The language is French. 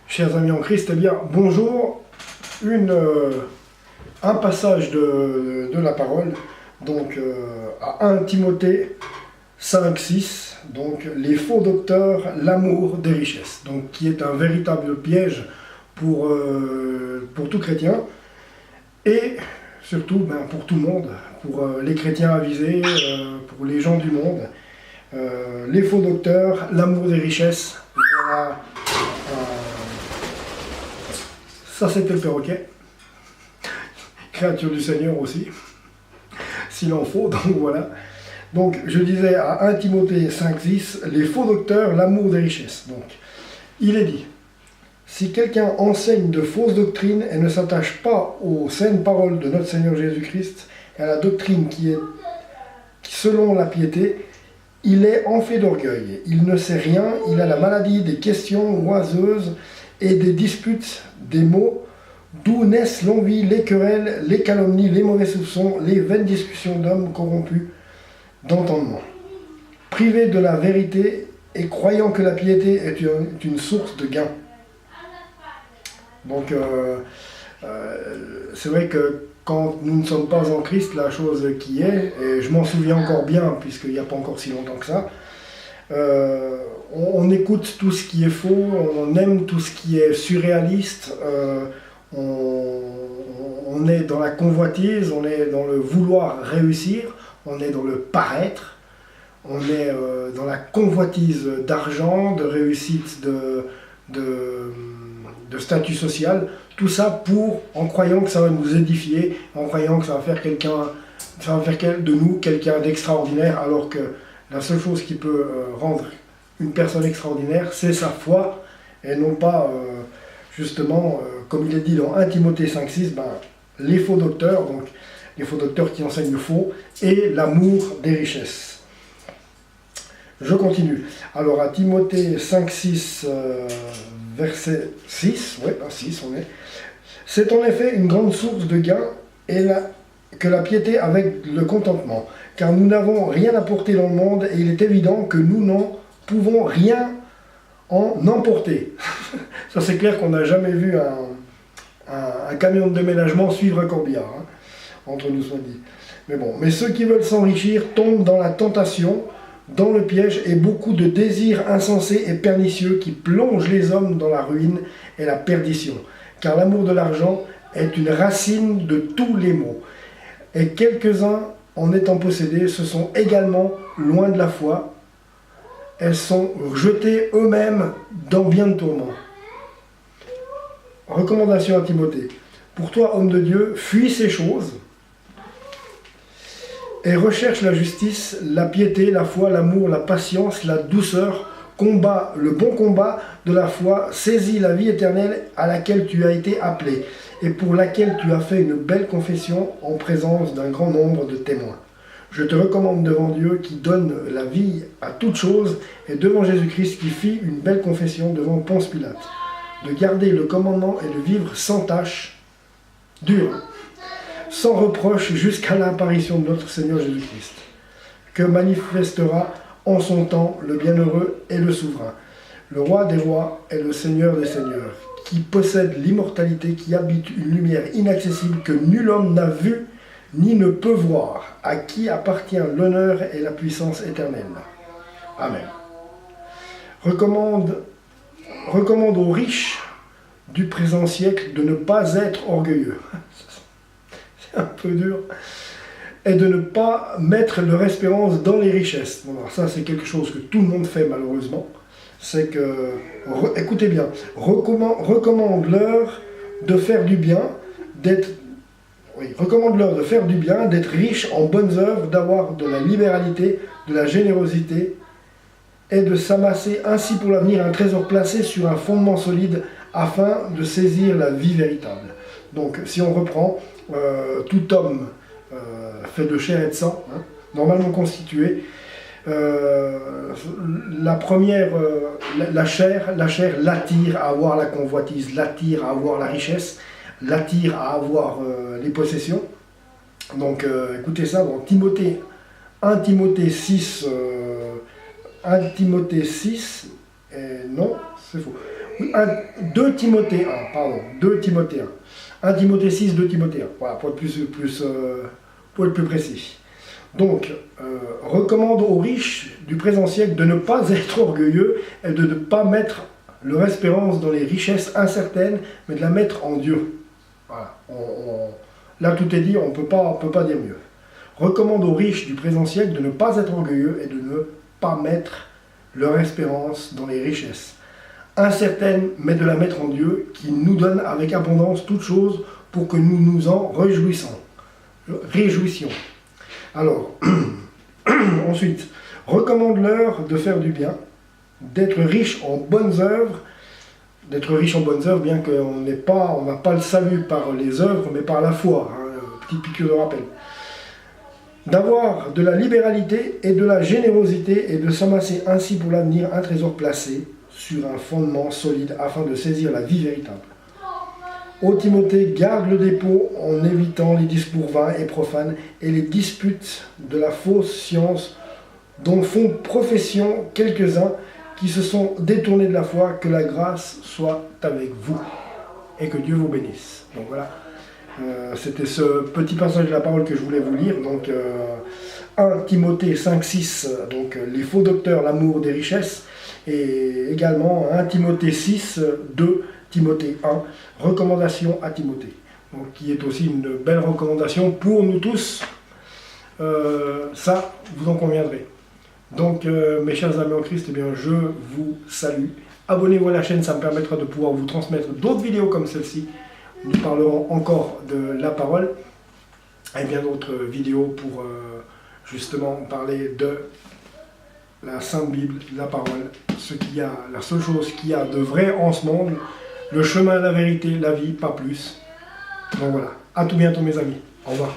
Chers amis en Christ, eh bien, bonjour. Un passage de la parole, donc à 1 Timothée 5, 6, donc les faux docteurs, l'amour des richesses, donc qui est un véritable piège pour tout chrétien et surtout pour tout le monde, pour les chrétiens avisés, pour les gens du monde. Les faux docteurs, l'amour des richesses, voilà. Ça c'était le perroquet, créature du Seigneur aussi, s'il en faut, donc voilà. Donc je disais à 1 Timothée 5,6, les faux docteurs, l'amour des richesses. Donc il est dit, si quelqu'un enseigne de fausses doctrines et ne s'attache pas aux saines paroles de notre Seigneur Jésus-Christ, et à la doctrine qui selon la piété, il est enflé d'orgueil, il ne sait rien, il a la maladie des questions oiseuses et des disputes, des mots, d'où naissent l'envie, les querelles, les calomnies, les mauvais soupçons, les vaines discussions d'hommes corrompus d'entendement. Privés de la vérité et croyant que la piété est une source de gain. Donc, c'est vrai que quand nous ne sommes pas en Christ, la chose qui est, et je m'en souviens encore bien, puisqu'il n'y a pas encore si longtemps que ça, on écoute tout ce qui est faux, on aime tout ce qui est surréaliste, on est dans la convoitise, on est dans le vouloir réussir, on est dans le paraître, on est dans la convoitise d'argent, de réussite, de statut social, tout ça en croyant que ça va nous édifier, en croyant que ça va faire de nous quelqu'un d'extraordinaire, alors que la seule chose qui peut rendre une personne extraordinaire, c'est sa foi, et non pas, justement, comme il est dit dans 1 Timothée 5,6, les faux docteurs, donc les faux docteurs qui enseignent le faux, et l'amour des richesses. Je continue. Alors à Timothée 5,6, verset 6, oui, à 6 on est. C'est en effet une grande source de gain que la piété avec le contentement, car nous n'avons rien apporté dans le monde et il est évident que nous n'en pouvons rien en emporter. Ça c'est clair qu'on n'a jamais vu un camion de déménagement suivre un corbillard, hein, entre nous soit dit. Mais bon, mais ceux qui veulent s'enrichir tombent dans la tentation, dans le piège et beaucoup de désirs insensés et pernicieux qui plongent les hommes dans la ruine et la perdition. Car l'amour de l'argent est une racine de tous les maux. Et quelques-uns, en étant possédés, se sont également loin de la foi. Elles sont jetés eux-mêmes dans bien de tourments. Recommandation à Timothée. Pour toi, homme de Dieu, fuis ces choses et recherche la justice, la piété, la foi, l'amour, la patience, la douceur, combat le bon combat de la foi, saisis la vie éternelle à laquelle tu as été appelé et pour laquelle tu as fait une belle confession en présence d'un grand nombre de témoins. Je te recommande devant Dieu qui donne la vie à toute chose et devant Jésus-Christ qui fit une belle confession devant Ponce Pilate, de garder le commandement et de vivre sans tâche, dur, sans reproche jusqu'à l'apparition de notre Seigneur Jésus-Christ, que manifestera en son temps le bienheureux et le souverain, le roi des rois et le Seigneur des seigneurs, qui possède l'immortalité, qui habite une lumière inaccessible que nul homme n'a vue ni ne peut voir, à qui appartient l'honneur et la puissance éternelle. Amen. Recommande aux riches du présent siècle de ne pas être orgueilleux. C'est un peu dur. Et de ne pas mettre leur espérance dans les richesses. Bon, alors ça, c'est quelque chose que tout le monde fait malheureusement. C'est que, écoutez bien, recommande-leur de faire du bien, recommande-leur de faire du bien, d'être riche en bonnes œuvres, d'avoir de la libéralité, de la générosité, et de s'amasser ainsi pour l'avenir un trésor placé sur un fondement solide afin de saisir la vie véritable. Donc, si on reprend, tout homme fait de chair et de sang, hein, normalement constitué. La première, la chair l'attire à avoir la convoitise, l'attire à avoir la richesse, l'attire à avoir les possessions. Donc écoutez ça dans 1 Timothée 6, non, c'est faux. 2 Timothée 1, pardon, 2 Timothée 1. 1 Timothée 6, 2 Timothée 1. Voilà, pour être plus précis. Donc, recommande aux riches du présent siècle de ne pas être orgueilleux et de ne pas mettre leur espérance dans les richesses incertaines, mais de la mettre en Dieu. Voilà. Là, tout est dit, on ne peut pas dire mieux. Recommande aux riches du présent siècle de ne pas être orgueilleux et de ne pas mettre leur espérance dans les richesses incertaines, mais de la mettre en Dieu, qui nous donne avec abondance toutes choses pour que nous nous en réjouissions. Alors, ensuite, recommande-leur de faire du bien, d'être riche en bonnes œuvres, bien qu'on n'a pas le salut par les œuvres, mais par la foi, hein, petite piqûre de rappel. D'avoir de la libéralité et de la générosité et de s'amasser ainsi pour l'avenir un trésor placé sur un fondement solide afin de saisir la vie véritable. Ô Timothée, garde le dépôt en évitant les discours vains et profanes et les disputes de la fausse science dont font profession quelques-uns qui se sont détournés de la foi. Que la grâce soit avec vous et que Dieu vous bénisse. Donc voilà, c'était ce petit passage de la parole que je voulais vous lire. Donc 1 Timothée 5, 6, donc les faux docteurs, l'amour des richesses, et également 1 Timothée 6, 2 Timothée 1, recommandation à Timothée, donc, qui est aussi une belle recommandation pour nous tous, ça vous en conviendrez. Donc mes chers amis en Christ, eh bien, je vous salue, abonnez-vous à la chaîne, ça me permettra de pouvoir vous transmettre d'autres vidéos comme celle-ci. Nous parlerons encore de la parole et bien d'autres vidéos pour justement parler de la Sainte Bible, la parole, la seule chose qu'il y a de vrai en ce monde, le chemin, la vérité, la vie, pas plus. Donc voilà, à tout bientôt mes amis, au revoir.